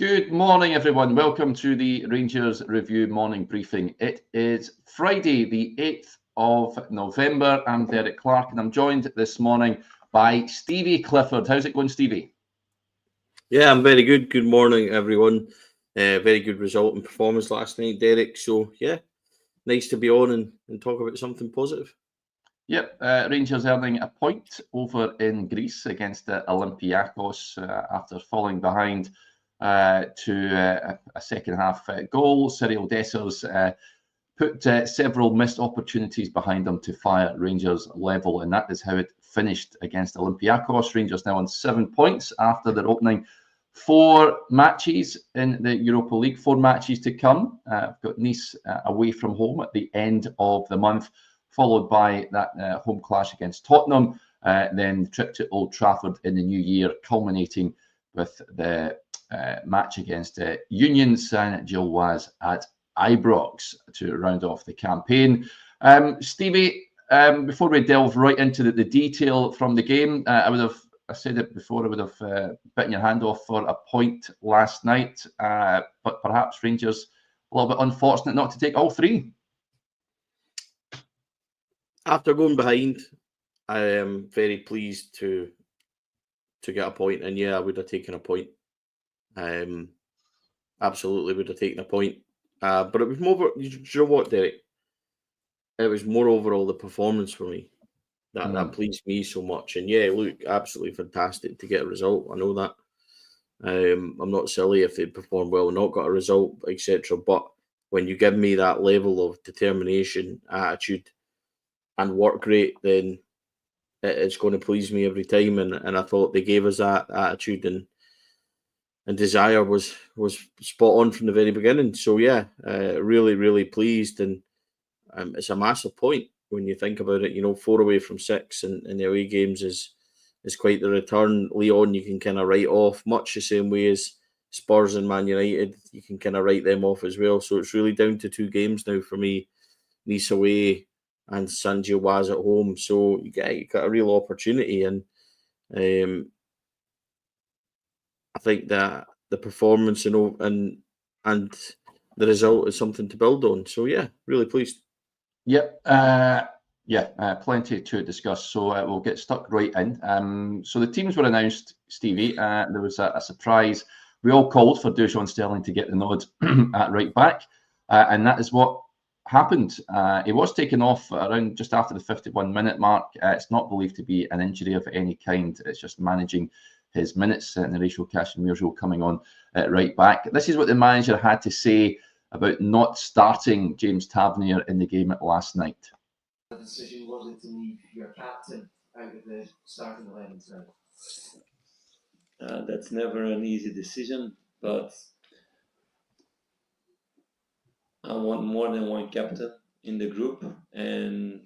Good morning, everyone. Welcome to the Rangers Review morning briefing. It is Friday, the 8th of November. I'm Derek Clark, and I'm joined this morning by Stevie Clifford. How's it going, Stevie? Yeah, I'm very good. Good morning, everyone. Very good result and performance last night, Derek. So, yeah, nice to be on and talk about something positive. Yep, Rangers earning a point over in Greece against Olympiacos after falling behind to a second half goal. Cyril Dessers put several missed opportunities behind them to fire Rangers level, and that is how it finished against Olympiacos. Rangers now on 7 points after their opening 4 matches in the Europa League, 4 matches to come. I've got Nice away from home at the end of the month, followed by that home clash against Tottenham, then the trip to Old Trafford in the new year, culminating with the match against Union Saint-Gilloise at Ibrox to round off the campaign. Stevie, before we delve right into the detail from the game, I said it before, I would have bitten your hand off for a point last night, but perhaps Rangers a little bit unfortunate not to take all 3. After going behind, I am very pleased to get a point, and yeah, I would have taken a point. Absolutely would have taken a point. But it was more, you know what, Derek? It was more overall the performance for me that pleased me so much. And yeah, look, absolutely fantastic to get a result. I know that. I'm not silly if they perform well and not got a result, etc. But when you give me that level of determination, attitude, and work rate, then it's going to please me every time. And I thought they gave us that attitude and desire was spot on from the very beginning. So yeah, really, really pleased. And it's a massive point when you think about it. You know, 4 away from 6 in the away games is quite the return. Lyon, you can kind of write off much the same way as Spurs and Man United. You can kind of write them off as well. So it's really down to 2 games now for me: Nice away and Saint-Gilloise at home. So you got a real opportunity, and I think that the performance and the result is something to build on. So yeah, really pleased. Yep. Plenty to discuss. So we'll get stuck right in. So the teams were announced, Stevie. There was a surprise. We all called for Dujon Sterling to get the nod at right back, and that is what happened. He was taken off around just after the 51-minute mark. It's not believed to be an injury of any kind. It's just managing his minutes, and Horatio Casemiro coming on at right back. This is what the manager had to say about not starting James Tavernier in the game last night. The decision was it to leave your captain out of the starting 11 tonight? That's never an easy decision, but I want more than one captain in the group, and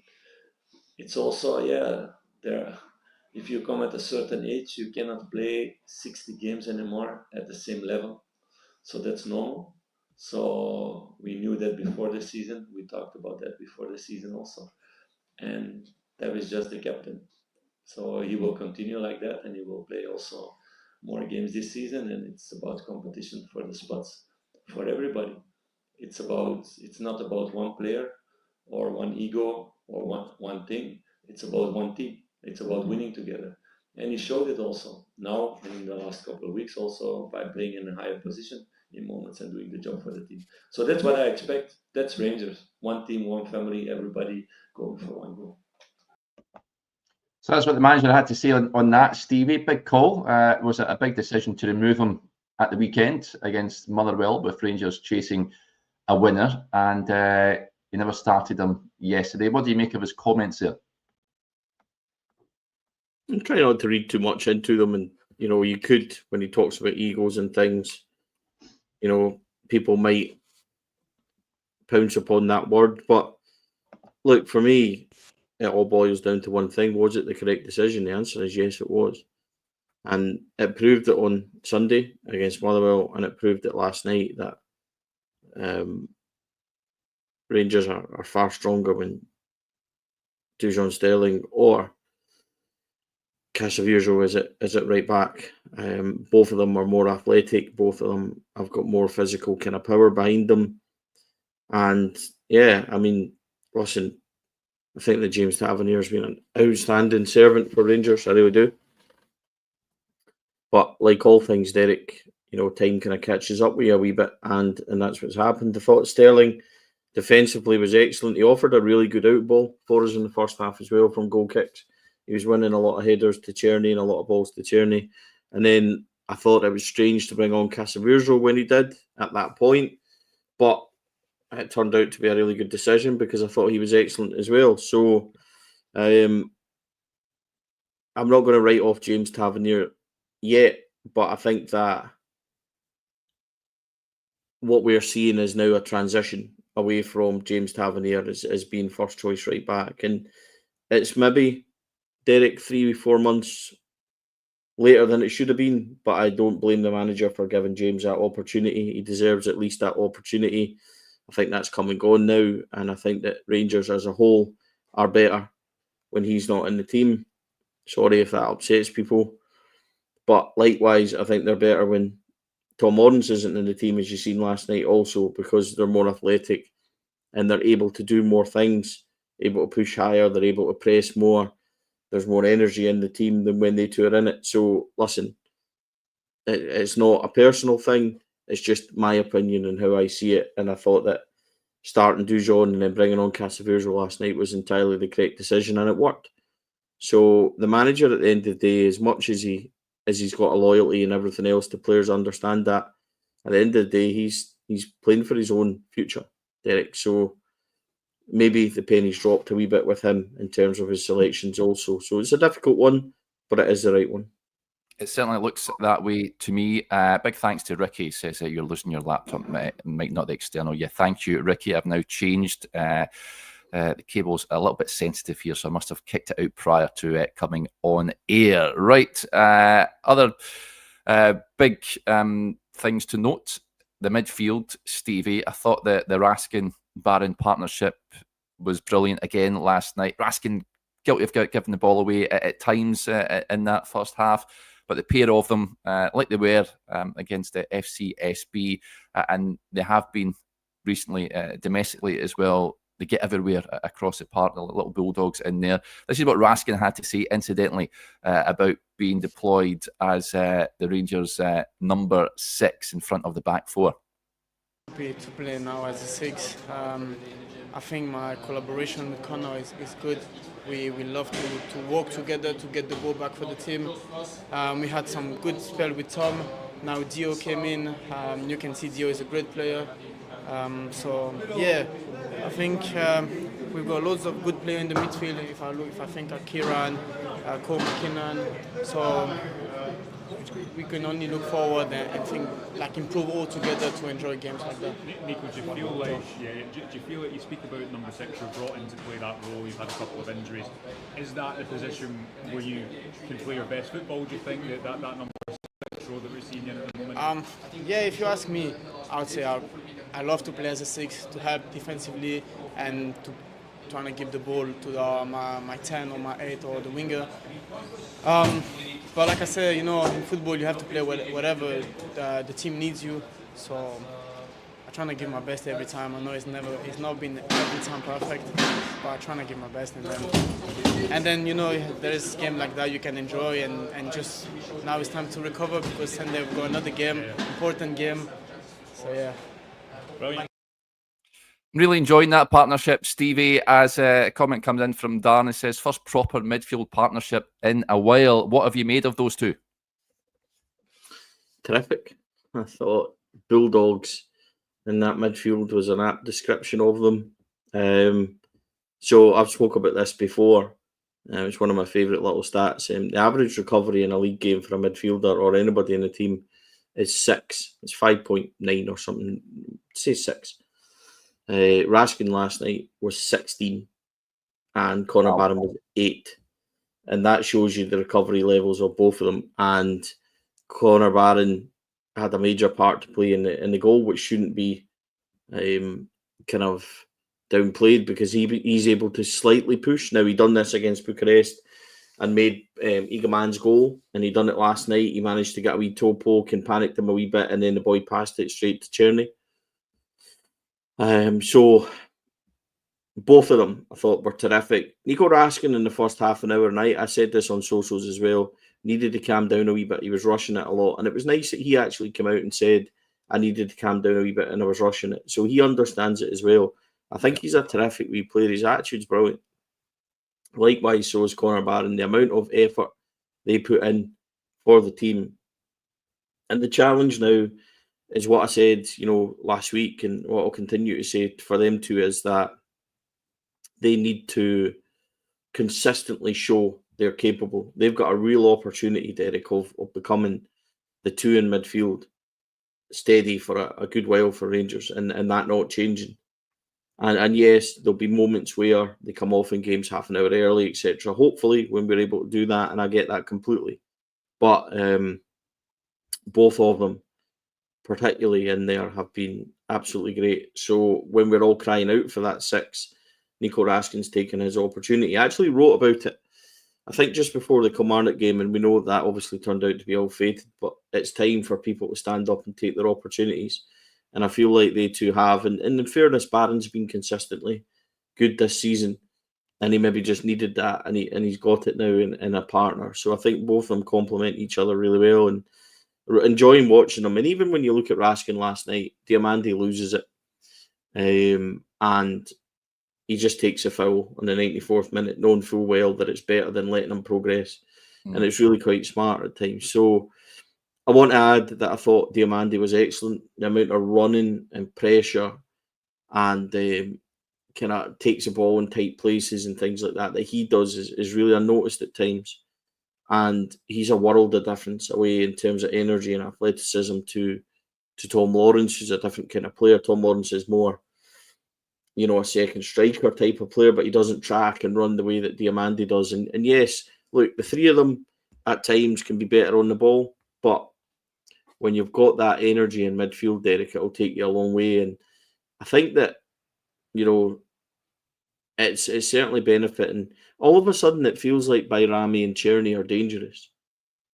it's also if you come at a certain age, you cannot play 60 games anymore at the same level, so that's normal. So we knew that before the season. We talked about that before the season also, and that was just the captain. So he will continue like that, and he will play also more games this season. And it's about competition for the spots for everybody. It's not about one player or one ego or one thing. It's about one team. It's about winning together. And he showed it also now and in the last couple of weeks also by playing in a higher position in moments and doing the job for the team. So that's what I expect. That's Rangers. One team, one family, everybody going for one goal. So that's what the manager had to say on that, Stevie. Big call. Was it a big decision to remove him at the weekend against Motherwell, with Rangers chasing a winner, and he never started him yesterday? What do you make of his comments there? I'm trying not to read too much into them, and you know, you could, when he talks about egos and things, you know, people might pounce upon that word, but look, for me, it all boils down to one thing: was it the correct decision? The answer is yes, it was, and it proved it on Sunday against Motherwell, and it proved it last night that Rangers are far stronger when Dujon Sterling or Casavirzo is at right back. Both of them are more athletic. Both of them have got more physical kind of power behind them. And yeah, I mean, listen, I think that James Tavernier has been an outstanding servant for Rangers. I really do. But like all things, Derek, time kind of catches up with you a wee bit, and that's what's happened. I thought Sterling defensively was excellent. He offered a really good out ball for us in the first half as well from goal kicks. He was winning a lot of headers to Tierney and a lot of balls to Tierney. And then I thought it was strange to bring on Casavirzo when he did at that point. But it turned out to be a really good decision because I thought he was excellent as well. So I'm not going to write off James Tavernier yet, but I think that what we're seeing is now a transition away from James Tavernier as being first choice right back. And it's maybe, Derek, 3-4 months later than it should have been, but I don't blame the manager for giving James that opportunity. He deserves at least that opportunity. I think that's come and gone now, and I think that Rangers as a whole are better when he's not in the team. Sorry if that upsets people, but likewise, I think they're better when Tom Lawrence isn't in the team, as you seen last night also, because they're more athletic and they're able to do more things, able to push higher, they're able to press more. There's more energy in the team than when they two are in it. So, listen, it's not a personal thing. It's just my opinion and how I see it. And I thought that starting Dujon and then bringing on Casavirzo last night was entirely the correct decision, and it worked. So the manager at the end of the day, as much as he's got a loyalty and everything else, the players understand that. At the end of the day, he's playing for his own future, Derek. So maybe the penny's dropped a wee bit with him in terms of his selections also. So it's a difficult one, but it is the right one. It certainly looks that way to me. Big thanks to Ricky. Says that you're losing your laptop, might not the external. Yeah, thank you, Ricky. I've now changed. The cable's a little bit sensitive here, so I must have kicked it out prior to it coming on air. Right. Other big things to note. The midfield, Stevie. I thought that the Raskin-Barron partnership was brilliant again last night. Raskin guilty of giving the ball away at times in that first half, but the pair of them, like they were against the FCSB, and they have been recently domestically as well, they get everywhere across the park, the little bulldogs in there. This is what Raskin had to say, incidentally, about being deployed as the Rangers' number 6 in front of the back four. Happy to play now as a 6. I think my collaboration with Connor is good. We love to work together to get the ball back for the team. We had some good spell with Tom. Now Dio came in. You can see Dio is a great player. So yeah, I think we've got loads of good players in the midfield. If I think of Kieran, Cole McKinnon, so we can only look forward and think like improve all together to enjoy games like that. Nico, do you feel like you speak about number 6 you're brought in to play that role? You've had a couple of injuries. Is that a position where you can play your best football? Do you think that number 6 role that we're seeing in at the moment? Yeah, if you ask me, I would say I love to play as a 6 to help defensively and to trying to give the ball to my 10 or my 8 or the winger. But like I said, in football you have to play whatever the team needs you. So I'm trying to give my best every time. I know it's not been every time perfect, but I'm trying to give my best. And then there is a game like that you can enjoy and just now it's time to recover because Sunday we've got another game, important game. So yeah. Brilliant. Really enjoying that partnership, Stevie. As a comment comes in from Darren, it says, first proper midfield partnership in a while. What have you made of those two? Terrific. I thought Bulldogs in that midfield was an apt description of them. So I've spoken about this before. It's one of my favourite little stats. The average recovery in a league game for a midfielder or anybody in the team is 6. It's 5.9 or something. Say 6. Raskin last night was 16 and Connor Barron was 8. And that shows you the recovery levels of both of them. And Connor Barron had a major part to play in the goal, which shouldn't be kind of downplayed because he's able to slightly push. Now, he done this against Bucharest and made Eagleman's goal, and he done it last night. He managed to get a wee toe poke and panicked him a wee bit, and then the boy passed it straight to Tierney. So both of them, I thought, were terrific. Nico Raskin in the first half an hour night, I said this on socials as well, needed to calm down a wee bit. He was rushing it a lot, and it was nice that he actually came out and said, I needed to calm down a wee bit and I was rushing it. So he understands it as well. I think he's a terrific wee player. His attitude's brilliant. Likewise, so is Connor Barron. The amount of effort they put in for the team. And the challenge now is what I said, last week, and what I'll continue to say for them too, is that they need to consistently show they're capable. They've got a real opportunity, Derek, of becoming the two in midfield, steady for a good while for Rangers, and that not changing. And yes, there'll be moments where they come off in games half an hour early, etc. Hopefully, when we're able to do that, and I get that completely. But both of them, particularly in there, have been absolutely great. So when we're all crying out for that 6, Nico Raskin's taken his opportunity. I actually wrote about it, I think, just before the Kilmarnock game, and we know that obviously turned out to be all fated, but it's time for people to stand up and take their opportunities. And I feel like they too have. And in fairness, Barron's been consistently good this season, and he maybe just needed that, and he's got it now in a partner. So I think both of them complement each other really well, and enjoying watching them. And even when you look at Raskin last night, Diamandi loses it, and he just takes a foul on the 94th minute, knowing full well that it's better than letting him progress. And it's really quite smart at times. So I want to add that I thought Diamandi was excellent. The amount of running and pressure and kind of takes the ball in tight places and things like that he does is really unnoticed at times. And he's a world of difference away in terms of energy and athleticism to Tom Lawrence, who's a different kind of player. Tom Lawrence is more, a second striker type of player, but he doesn't track and run the way that Diamandi does. And yes, look, the three of them at times can be better on the ball, but when you've got that energy in midfield, Derek, it'll take you a long way. And I think that, it's certainly benefiting. All of a sudden, it feels like Bayrami and Cherny are dangerous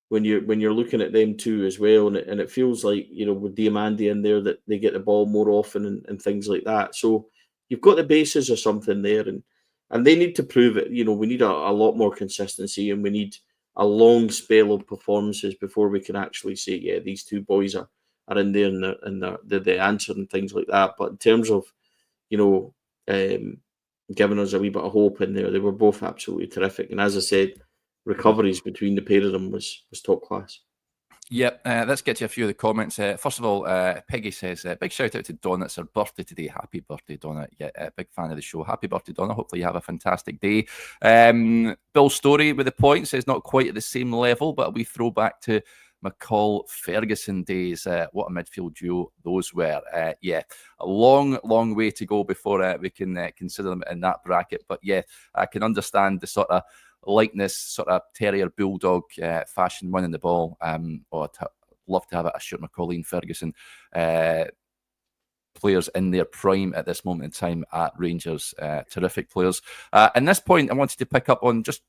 when you're looking at them too as well. And it feels like, with Diamandi in there, that they get the ball more often and things like that. So you've got the basis of something there, and they need to prove it. We need a lot more consistency, and we need a long spell of performances before we can actually say, yeah, these two boys are in there and they're the answer and things like that. But in terms of, giving us a wee bit of hope in there, they were both absolutely terrific. And as I said, recoveries between the pair of them was top class. Yep, let's get to a few of the comments. First of all, Peggy says, big shout out to Donna. It's her birthday today. Happy birthday, Donna. Yeah, big fan of the show. Happy birthday, Donna. Hopefully you have a fantastic day. Bill Story with the point says, not quite at the same level, but we throw back to McCall Ferguson days. What a midfield duo those were. Yeah, a long way to go before we can consider them in that bracket. But yeah, I can understand the sort of likeness, sort of terrier bulldog fashion winning the ball. I'd love to have a Stuart McCauley and Ferguson players in their prime at this moment in time at Rangers. Terrific players. At this point, I wanted to pick up on just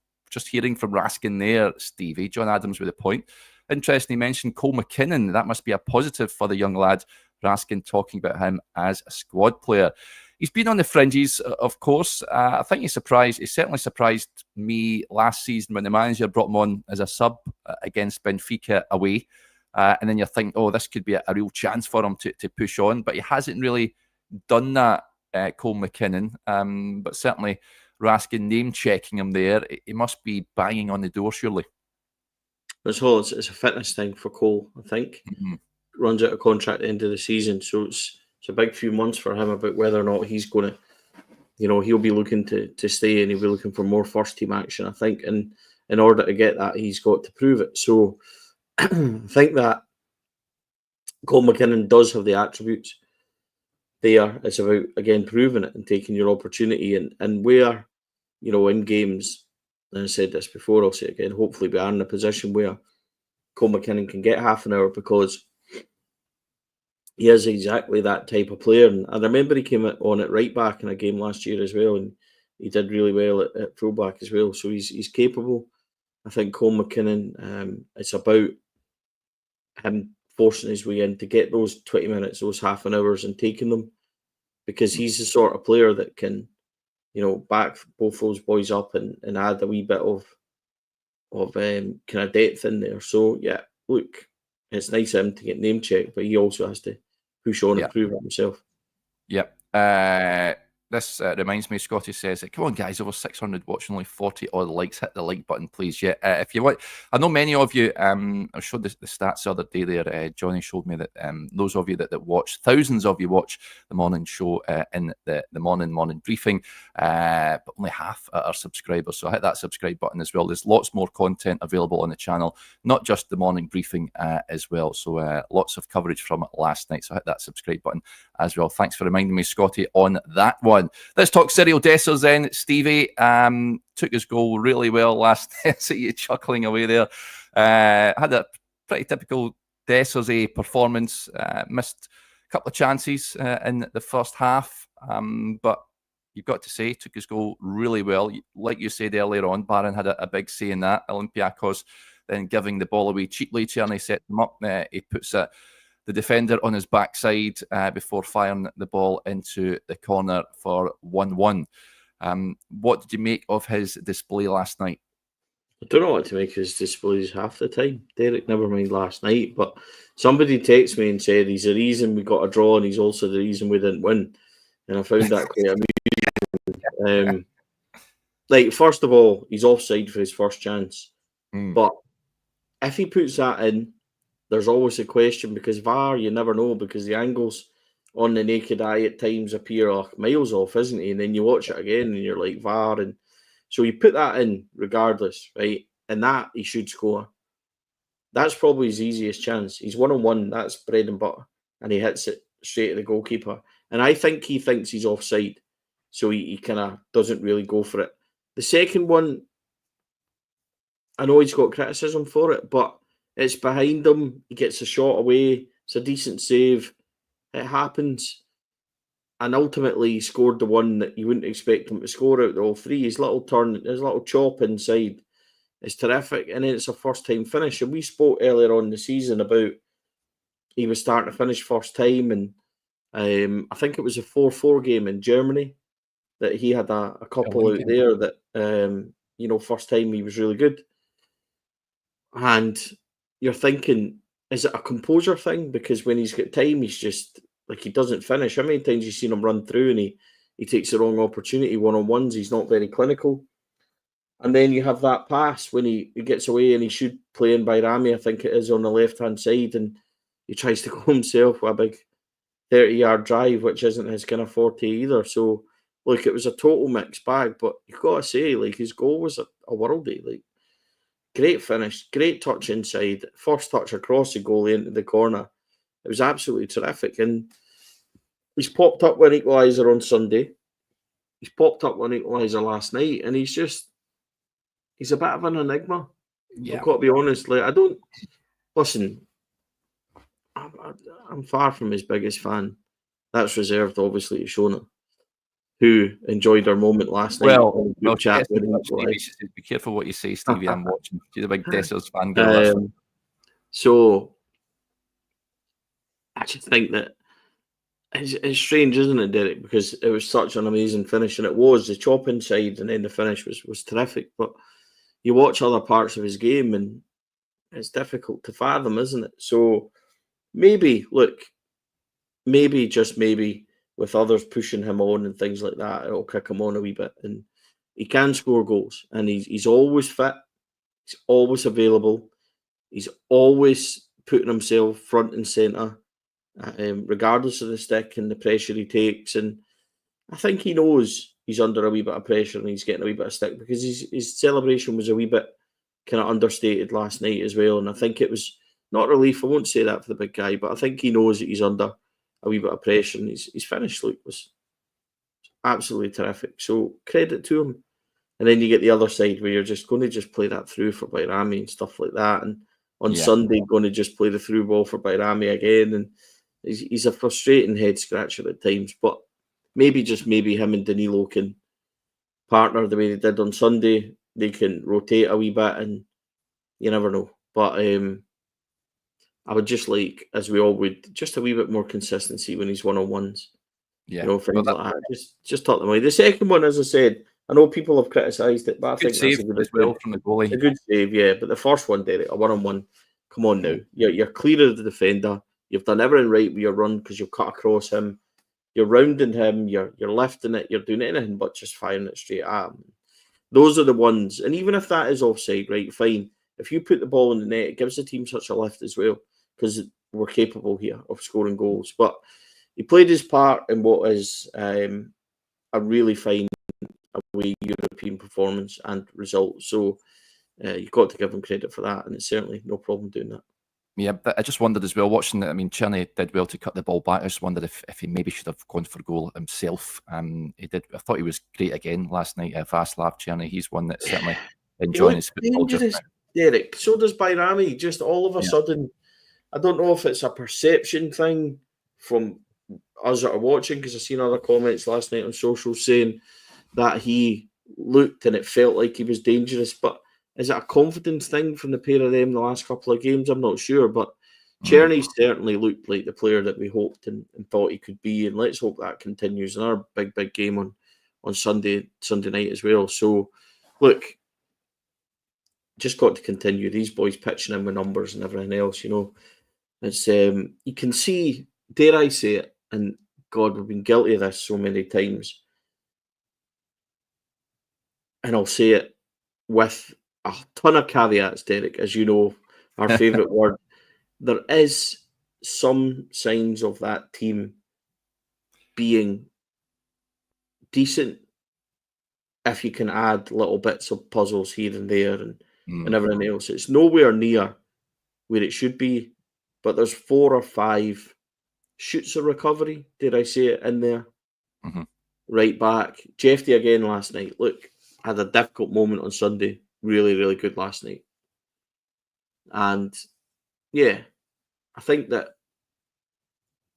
hearing from Raskin there, Stevie. John Adams with a point. Interestingly, mentioned Cole McKinnon. That must be a positive for the young lad. Raskin talking about him as a squad player. He's been on the fringes, of course. I think he certainly surprised me last season when the manager brought him on as a sub against Benfica away. And then you think, oh, this could be a real chance for him to push on. But he hasn't really done that, Cole McKinnon. But certainly Raskin name-checking him there. He must be banging on the door, surely. It's a fitness thing for Cole, I think. Mm-hmm. Runs out of contract at the end of the season. So it's a big few months for him about whether or not he's going to, he'll be looking to stay, and he'll be looking for more first-team action, I think. And in order to get that, he's got to prove it. So I think that Cole McKinnon does have the attributes there. It's about, again, proving it and taking your opportunity. And where, in games, and I said this before, I'll say it again, hopefully we are in a position where Cole McKinnon can get half an hour, because he is exactly that type of player. And I remember he came on at right back in a game last year as well, and he did really well at full back as well. So he's capable. I think Cole McKinnon, it's about him forcing his way in to get those 20 minutes, those half an hours, and taking them, because he's the sort of player that can, back both those boys up and add a wee bit of kind of depth in there. So yeah, look, it's nice of him to get name checked, but he also has to push on and prove it himself. Yep. This reminds me, Scotty says, come on, guys, over 600 watching, only 40 odd likes. Hit the like button, please. Yeah, if you want, I know many of you, I showed the stats the other day there. Johnny showed me that those of you that watch, thousands of you watch the morning show in the morning briefing, but only half are subscribers. So hit that subscribe button as well. There's lots more content available on the channel, not just the morning briefing as well. So lots of coverage from last night. So hit that subscribe button as well. Thanks for reminding me, Scotty, on that one. Let's talk Cyril Dessers then. Stevie took his goal really well last night. See you chuckling away there. Had a pretty typical Dessers performance. Missed a couple of chances in the first half, but you've got to say, took his goal really well. Like you said earlier on, Baron had a big say in that. Olympiacos then giving the ball away cheaply. Tierney set them up. He puts it the defender on his backside before firing the ball into the corner for 1-1. What did you make of his display last night? I don't know what to make of his displays half the time, Derek, never mind last night. But somebody texted me and said he's the reason we got a draw and he's also the reason we didn't win. And I found that quite amusing. First of all, he's offside for his first chance. But if he puts that in, there's always a question, because VAR, you never know, because the angles on the naked eye at times appear like miles off, isn't he? And then you watch it again and you're like, VAR. And so you put that in regardless, right? And that he should score. That's probably his easiest chance. He's 1-on-1, that's bread and butter. And he hits it straight at the goalkeeper. And I think he thinks he's offside. So he kind of doesn't really go for it. The second one, I know he's got criticism for it, but it's behind him. He gets a shot away. It's a decent save. It happens. And ultimately, he scored the one that you wouldn't expect him to score out of all three. His little turn, his little chop inside is terrific. And then it's a first-time finish. And we spoke earlier on in the season about he was starting to finish first time. And I think it was a 4-4 game in Germany that he had a couple out there that, first time he was really good. And you're thinking, is it a composure thing? Because when he's got time, he's just he doesn't finish. How many times you've seen him run through and he takes the wrong opportunity, one-on-ones, he's not very clinical. And then you have that pass when he gets away and he should play in by Rami, I think it is, on the left-hand side, and he tries to go himself with a big 30-yard drive, which isn't his kind of forte either. So, look, it was a total mixed bag, but you've got to say, his goal was a worldie. Great finish, great touch inside, first touch across the goalie into the corner. It was absolutely terrific. And he's popped up with an equaliser on Sunday. He's popped up with an equaliser last night. And he's a bit of an enigma. Yeah. I've got to be honest. I'm far from his biggest fan. That's reserved, obviously, to Shona, who enjoyed our moment last night. Well, chat be careful what you say, Stevie. I'm watching. She's a big Dessers fan girl. So I just think that it's strange, isn't it, Derek? Because it was such an amazing finish, and it was the chop inside, and then the finish was terrific. But you watch other parts of his game, and it's difficult to fathom, isn't it? So maybe, just maybe, with others pushing him on and things like that, it'll kick him on a wee bit. And he can score goals, and he's always fit. He's always available. He's always putting himself front and centre, regardless of the stick and the pressure he takes. And I think he knows he's under a wee bit of pressure and he's getting a wee bit of stick, because his celebration was a wee bit kind of understated last night as well. And I think it was not relief. I won't say that for the big guy, but I think he knows that he's under a wee bit of pressure, and his finish was absolutely terrific. So credit to him. And then you get the other side where you're just going to play that through for Bayrami and stuff like that. And on Sunday, going to just play the through ball for Bayrami again. And he's a frustrating head scratcher at times. But maybe him and Danilo can partner the way they did on Sunday. They can rotate a wee bit, and you never know. But I would just like, as we all would, just a wee bit more consistency when he's one-on-ones. Yeah, you know, things like that. Just tuck them away. The second one, as I said, I know people have criticised it, but I think save that's a good as well from the goalie. A good save, yeah. But the first one, Derek, a one-on-one. Come on now, you're clear of the defender. You've done everything right with your run because you've cut across him. You're rounding him. You're lifting it. You're doing anything but just firing it straight at him. Those are the ones. And even if that is offside, right, fine. If you put the ball in the net, it gives the team such a lift as well because we're capable here of scoring goals. But he played his part in what is a really fine away European performance and result. So you've got to give him credit for that, and it's certainly no problem doing that. Yeah, but I just wondered as well, watching that, I mean, Tierney did well to cut the ball back. I just wondered if he maybe should have gone for goal himself. He did. I thought he was great again last night. Václav Tierney, he's one that's certainly enjoying his football just now. Derek, so does Bayrami. Just all of a sudden, I don't know if it's a perception thing from us that are watching, because I've seen other comments last night on social saying that he looked and it felt like he was dangerous. But is it a confidence thing from the pair of them the last couple of games? I'm not sure. But Tierney certainly looked like the player that we hoped and thought he could be. And let's hope that continues in our big game on Sunday night as well. So, look, just got to continue. These boys pitching in with numbers and everything else, you know. It's you can see, dare I say it, and God, we've been guilty of this so many times. And I'll say it with a ton of caveats, Derek, as you know, our favourite word. There is some signs of that team being decent if you can add little bits of puzzles here and there and everything else. It's nowhere near where it should be, but there's 4 or 5 shoots of recovery, did I say it, in there? Right back. Jeffy again last night. Look, had a difficult moment on Sunday. Really, really good last night. And yeah, I think that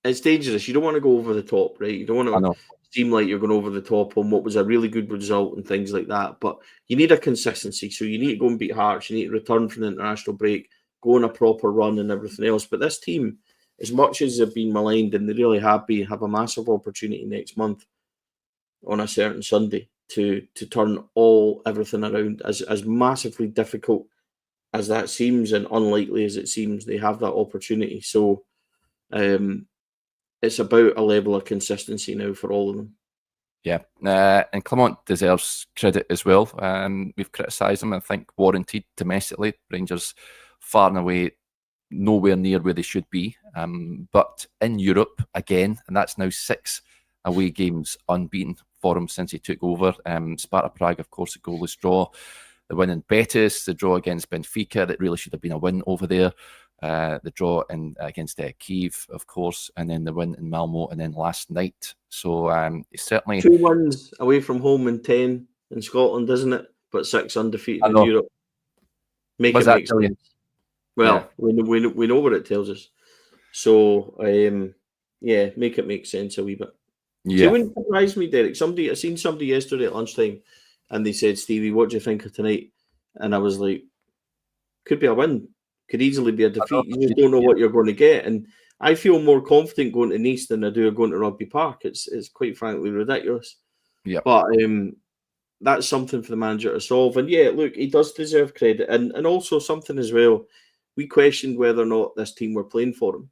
it's dangerous. You don't want to go over the top, right? You don't want to seem like you're going over the top on what was a really good result and things like that. But you need a consistency. So you need to go and beat Hearts. You need to return from the international break, go on a proper run and everything else. But this team, as much as they've been maligned, and they really have a massive opportunity next month on a certain Sunday to turn everything around. As massively difficult as that seems and unlikely as it seems, they have that opportunity. So it's about a level of consistency now for all of them. Yeah, and Clement deserves credit as well. We've criticised him, I think, warranted domestically. Rangers far and away nowhere near where they should be. But in Europe, again, and that's now 6 away games unbeaten for him since he took over. Sparta Prague, of course, a goalless draw. The win in Betis, the draw against Benfica, that really should have been a win over there. The draw against Kyiv, of course, and then the win in Malmo, and then last night. So it's certainly 2 wins away from home and 10 in Scotland, isn't it? But 6 undefeated in Europe. Make it make sense. Well, yeah. we know what it tells us. So yeah, make it make sense a wee bit. Yeah. It wouldn't surprise me, Derek. I seen somebody yesterday at lunchtime, and they said, "Stevie, what do you think of tonight?" And I was like, "Could be a win. Could easily be a defeat. You just don't know what you're going to get." And I feel more confident going to Nice than I do going to Rugby Park. It's quite frankly ridiculous. Yeah. But that's something for the manager to solve. And yeah, look, he does deserve credit. And also something as well, we questioned whether or not this team were playing for him.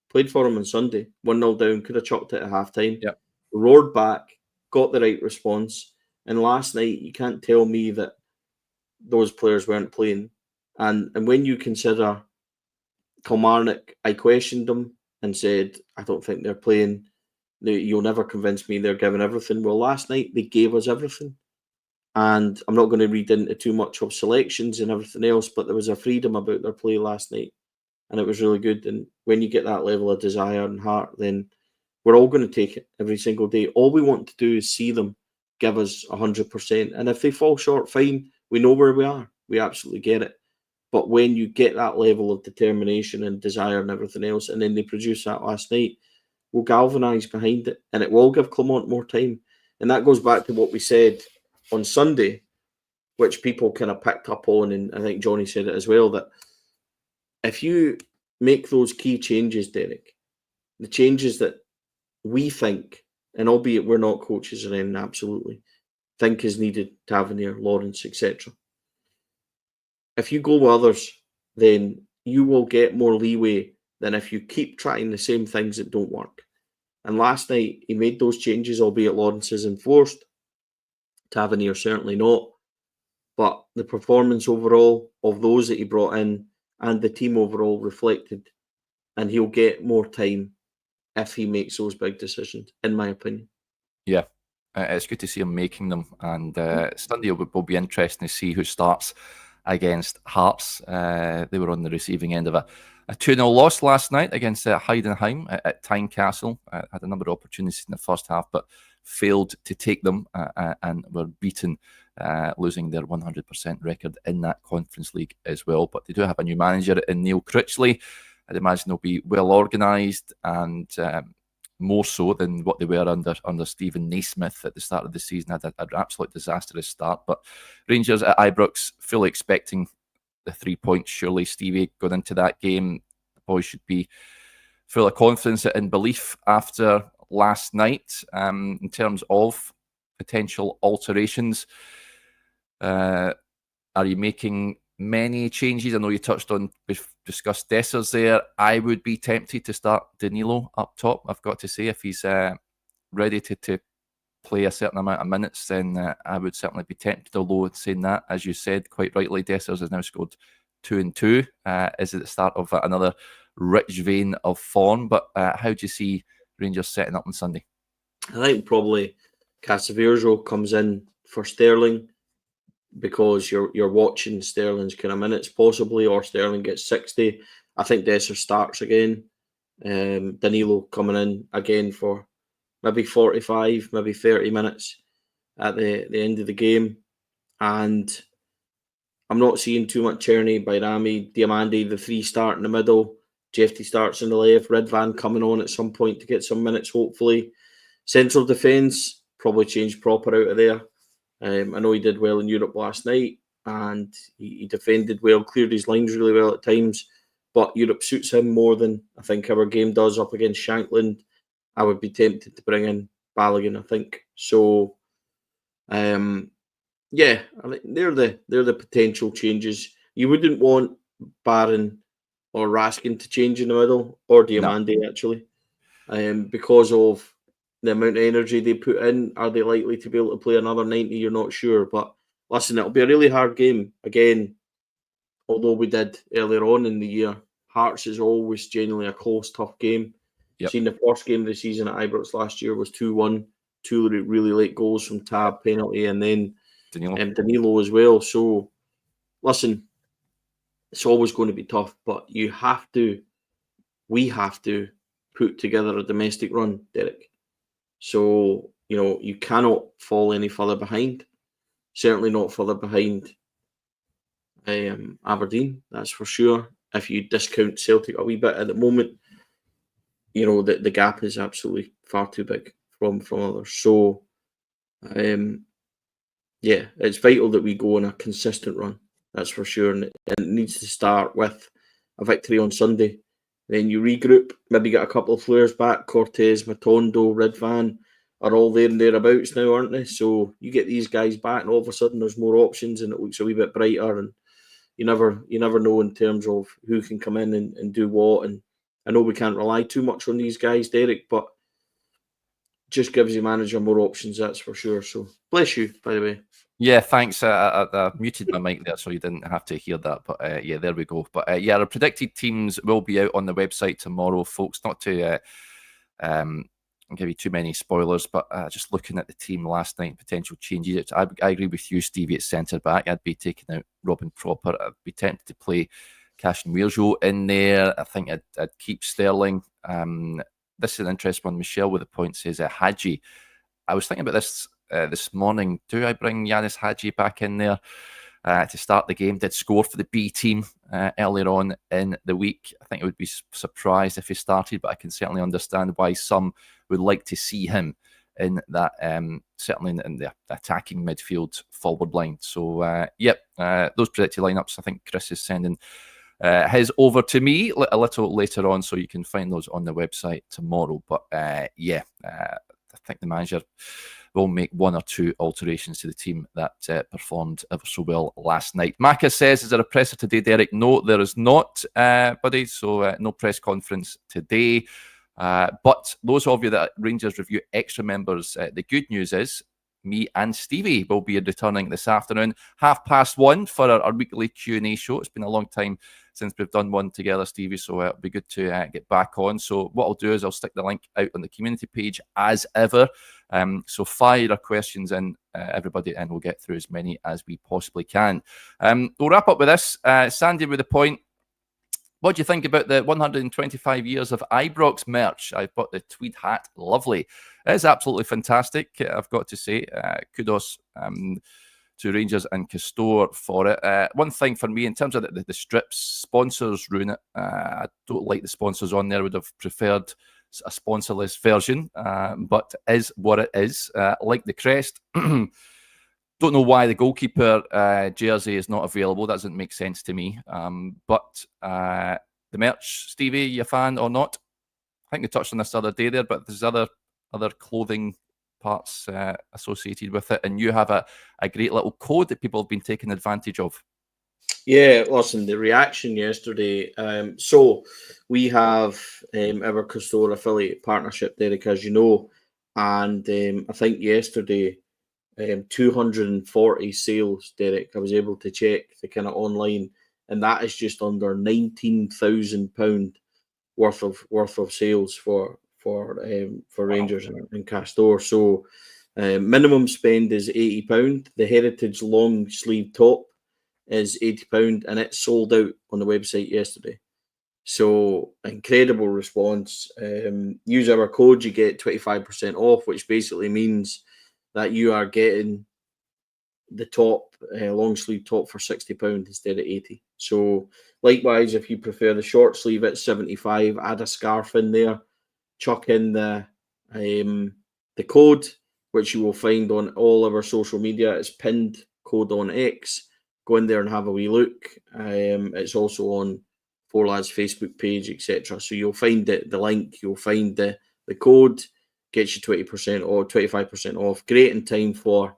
Played for him on Sunday, 1-0 down, could have chucked it at half-time. Yep. Roared back, got the right response. And last night, you can't tell me that those players weren't playing. And when you consider Kilmarnock, I questioned them and said, I don't think they're playing. You'll never convince me they're giving everything. Well, last night, they gave us everything. And I'm not going to read into too much of selections and everything else, but there was a freedom about their play last night. And it was really good. And when you get that level of desire and heart, then we're all going to take it every single day. All we want to do is see them give us 100%. And if they fall short, fine. We know where we are. We absolutely get it. But when you get that level of determination and desire and everything else, and then they produce that last night, we'll galvanise behind it. And it will give Clement more time. And that goes back to what we said on Sunday. which people kind of picked up on, and I think Johnny said it as well, that if you make those key changes, Derek, the changes that we think, and albeit we're not coaches or anything, absolutely, think is needed, Tavernier, Lawrence, etc. If you go with others, then you will get more leeway than if you keep trying the same things that don't work. And last night, he made those changes, albeit Lawrence is enforced. Tavernier certainly not. But the performance overall of those that he brought in and the team overall reflected, and he'll get more time if he makes those big decisions, in my opinion. Yeah, it's good to see him making them. And Sunday will be interesting to see who starts against Hearts. They were on the receiving end of a 2-0 loss last night against Heidenheim at Tynecastle. Had a number of opportunities in the first half, but failed to take them and were beaten, losing their 100% record in that Conference League as well. But they do have a new manager in Neil Critchley. I'd imagine they'll be well organised and more so than what they were under Stephen Naismith at the start of the season. Had an absolute disastrous start. But Rangers at Ibrox, fully expecting the 3 points. Surely, Stevie, going into that game, the boys should be full of confidence and belief after last night. In terms of potential alterations, are you making many changes? I know you touched on, we've discussed Dessers there. I would be tempted to start Danilo up top, I've got to say. If he's ready to play a certain amount of minutes, then I would certainly be tempted. Although, saying that, as you said quite rightly, Dessers has now scored 2 and 2. Is it the start of another rich vein of form? But how do you see Rangers setting up on Sunday? I think probably Casaverio comes in for Sterling, because you're watching Sterling's kind of minutes possibly, or Sterling gets 60. I think Dessers starts again. Danilo coming in again for maybe 45, maybe 30 minutes at the end of the game. And I'm not seeing too much Czerny, Bayrami, Diamandi, the three start in the middle. Jefty starts on the left. Redvan coming on at some point to get some minutes, hopefully. Central defence, probably change Proper out of there. I know he did well in Europe last night, and he defended well, cleared his lines really well at times, but Europe suits him more than I think our game does up against Shankland. I would be tempted to bring in Balogun, I think. So, yeah, I think they're the potential changes. You wouldn't want Barron or Raskin to change in the middle, or Diamandi, actually, because of the amount of energy they put in. Are they likely to be able to play another 90? You're not sure. But listen, it'll be a really hard game. Again, although we did earlier on in the year, Hearts is always genuinely a close, tough game. Yep. Seen the first game of the season at Ibrox last year was 2-1. 2 really late goals from Tab, penalty, and then Danilo as well. So, listen, it's always going to be tough, but we have to put together a domestic run, Derek. So, you cannot fall any further behind. Certainly not further behind Aberdeen, that's for sure. If you discount Celtic a wee bit at the moment, the gap is absolutely far too big from others. So, yeah, it's vital that we go on a consistent run, that's for sure. And it needs to start with a victory on Sunday. Then you regroup, maybe get a couple of players back. Cortez, Matondo, Redvan are all there and thereabouts now, aren't they? So you get these guys back, and all of a sudden there's more options, and it looks a wee bit brighter. And you never know in terms of who can come in and do what. And I know we can't rely too much on these guys, Derek, but just gives the manager more options, that's for sure. So bless you, by the way. Yeah, thanks. I muted my mic there so you didn't have to hear that. But yeah, there we go. But yeah, our predicted teams will be out on the website tomorrow, folks. Not to give you too many spoilers, but just looking at the team last night, potential changes. I agree with you, Stevie, at centre back. I'd be taking out Robin Proper. I'd be tempted to play Cash and Weirjo in there. I think I'd keep Sterling. This is an interesting one. Michelle with the point says Hadji. I was thinking about this morning. Do I bring Yanis Hadji back in there to start the game? Did score for the B team earlier on in the week. I think I would be surprised if he started, but I can certainly understand why some would like to see him in that, certainly in the attacking midfield forward line. So, those predicted lineups, I think Chris is sending his over to me a little later on, so you can find those on the website tomorrow. But I think the manager will make one or two alterations to the team that performed ever so well last night. Maka says, is there a presser today, Derek? No, there is not, buddy. So no press conference today. But those of you that Rangers Review Extra members, the good news is me and Stevie will be returning this afternoon, 1:30 for our weekly Q&A show. It's been a long time since we've done one together, Stevie, so it'll be good to get back on. So what I'll do is I'll stick the link out on the community page as ever. So fire your questions in, everybody, and we'll get through as many as we possibly can. We'll wrap up with this. Sandy with the point. What do you think about the 125 years of Ibrox merch? I've bought the tweed hat. Lovely. It is absolutely fantastic, I've got to say. Kudos to Rangers and Castor for it. One thing for me, in terms of the strips, sponsors ruin it. I don't like the sponsors on there. I would have preferred a sponsorless version, but it is what it is. Like the crest. Don't know why the goalkeeper jersey is not available. That doesn't make sense to me. But the merch, Stevie, you a fan or not? I think we touched on this the other day there, but there's other clothing parts associated with it, and you have a great little code that people have been taking advantage of. Yeah, listen, the reaction yesterday. So we have our Castor affiliate partnership, Derek, as you know, and I think yesterday 240 sales, Derek. I was able to check the kind of online, and that is just under £19,000 worth of sales for Rangers and Castor. So minimum spend is £80. The Heritage long sleeve top is £80, and it sold out on the website yesterday. So incredible response. Use our code, you get 25% off, which basically means that you are getting the top long sleeve top for £60 instead of £80. So likewise, if you prefer the short sleeve at £75, add a scarf in there, chuck in the code, which you will find on all of our social media. It's pinned code on X. Go in there and have a wee look. It's also on Four Lads Facebook page, etc. So you'll find the link, you'll find the code. Gets you 20% or 25% off. Great in time for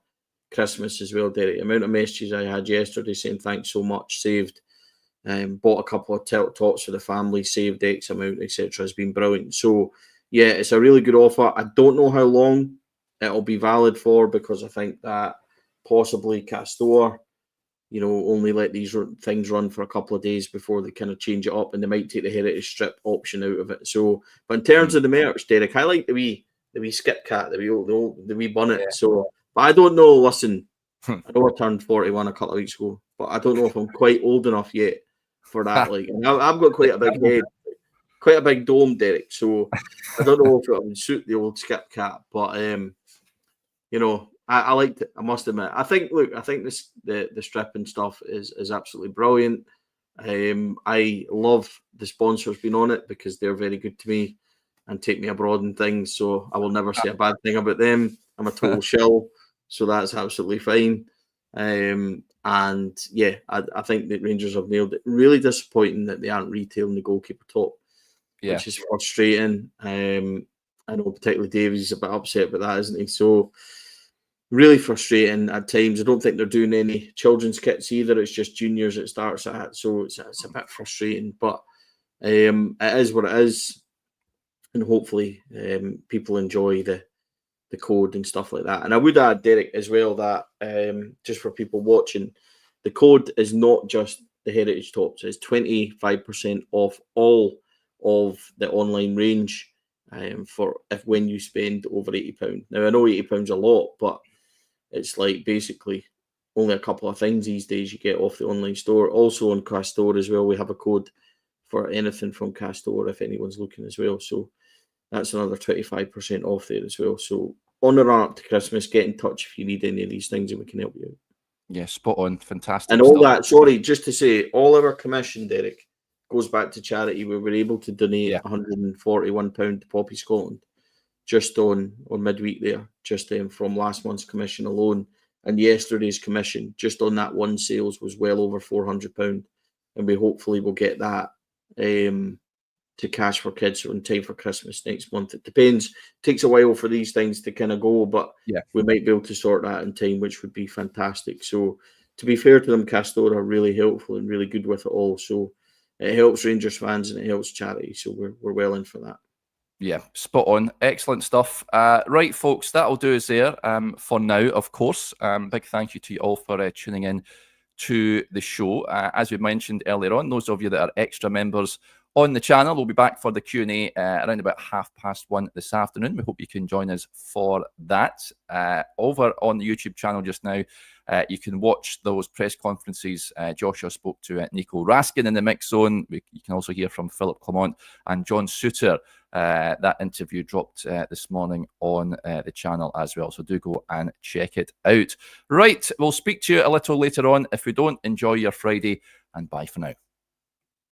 Christmas as well, Derek. The amount of messages I had yesterday saying thanks so much, saved, bought a couple of tops for the family, saved X amount, etc. has been brilliant. So yeah, it's a really good offer. I don't know how long it'll be valid for, because I think that possibly Castor, only let these things run for a couple of days before they kind of change it up, and they might take the heritage strip option out of it. So, but in terms of the merch, Derek, I like the wee skip cat, the wee bonnet. Yeah. So, but I don't know. Listen, I know I turned 41 a couple of weeks ago, but I don't know if I'm quite old enough yet for that. Like, I've got quite a big head, quite a big dome, Derek. So I don't know if it would suit the old skip cat, but I liked it. I must admit. I think this the strip and stuff is absolutely brilliant. I love the sponsors being on it because they're very good to me and take me abroad and things. So I will never say a bad thing about them. I'm a total shill, so that's absolutely fine. And yeah, I think that Rangers have nailed it. Really disappointing that they aren't retailing the goalkeeper top, which is frustrating. I know particularly Davies is a bit upset about that, isn't he? So really frustrating at times. I don't think they're doing any children's kits either. It's just juniors it starts at. So it's a bit frustrating, but it is what it is. And hopefully people enjoy the code and stuff like that. And I would add, Derek, as well, that just for people watching, the code is not just the heritage tops. It's 25% off all of the online range when you spend over £80. Now, I know £80 a lot, but it's like basically only a couple of things these days you get off the online store. Also on Castor as well, we have a code for anything from Castor if anyone's looking as well. So that's another 25% off there as well. So on the run up to Christmas, get in touch if you need any of these things and we can help you out. Yeah, spot on. Fantastic. And all that, sorry, just to say, all of our commission, Derek, goes back to charity. We were able to donate £141 to Poppy Scotland. just on midweek there, just from last month's commission alone. And yesterday's commission, just on that one sales, was well over £400. And we hopefully will get that to cash for kids in time for Christmas next month. It depends. It takes a while for these things to kind of go, but we might be able to sort that in time, which would be fantastic. So to be fair to them, Castor are really helpful and really good with it all. So it helps Rangers fans and it helps charity. So we're well in for that. Yeah, spot on. Excellent stuff. Right, folks, that'll do us there for now, of course. Big thank you to you all for tuning in to the show. As we mentioned earlier on, those of you that are extra members on the channel, we'll be back for the Q&A around about 1:30 this afternoon. We hope you can join us for that. Over on the YouTube channel just now, you can watch those press conferences. Joshua spoke to Nico Raskin in the mix zone. You can also hear from Philip Clement and John Suter. That interview dropped this morning on the channel as well. So do go and check it out. Right, we'll speak to you a little later on. If we don't, enjoy your Friday and bye for now.